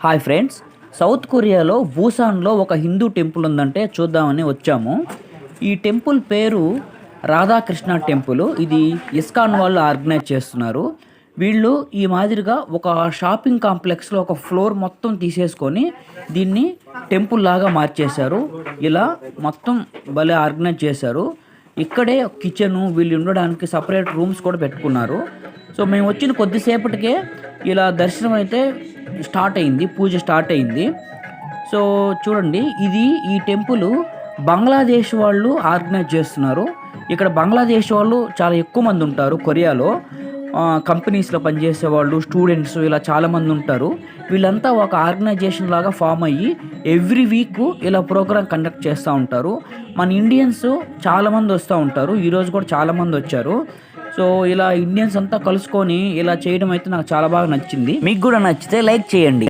Hi friends, south కొరియాలో బూసాన్లో ఒక Hindu temple ఉందంటే చూద్దామని వచ్చాము. ఈ టెంపుల్ పేరు రాధాకృష్ణ టెంపుల్. ఇది ఇస్కాన్ వాళ్ళు ఆర్గనైజ్ చేస్తున్నారు. వీళ్ళు ఈ మాదిరిగా ఒక షాపింగ్ కాంప్లెక్స్లో ఒక ఫ్లోర్ మొత్తం తీసేసుకొని దీన్ని టెంపుల్ లాగా మార్చేశారు. ఇలా మొత్తం భలే ఆర్గనైజ్ చేశారు. ఇక్కడే కిచెను, వీళ్ళు ఉండడానికి సపరేట్ రూమ్స్ కూడా పెట్టుకున్నారు. సో మేము వచ్చిన కొద్దిసేపటికే ఇలా దర్శనం అయితే స్టార్ట్ అయింది, పూజ స్టార్ట్ అయింది. సో చూడండి, ఈ టెంపుల్ బంగ్లాదేశ్ వాళ్ళు ఆర్గనైజ్ చేస్తున్నారు. ఇక్కడ బంగ్లాదేశ్ వాళ్ళు చాలా ఎక్కువ మంది ఉంటారు కొరియాలో. కంపెనీస్లో పనిచేసే వాళ్ళు, స్టూడెంట్స్, ఇలా చాలామంది ఉంటారు. వీళ్ళంతా ఒక ఆర్గనైజేషన్ లాగా ఫామ్ అయ్యి ఎవ్రీ వీక్ ఇలా ప్రోగ్రామ్ కండక్ట్ చేస్తూ ఉంటారు. మన ఇండియన్స్ చాలామంది వస్తూ ఉంటారు. ఈరోజు కూడా చాలామంది వచ్చారు. సో ఇలా ఇండియన్స్ అంతా కలుసుకొని ఇలా చేయడం అయితే నాకు చాలా బాగా నచ్చింది. మీకు కూడా నచ్చితే లైక్ చేయండి.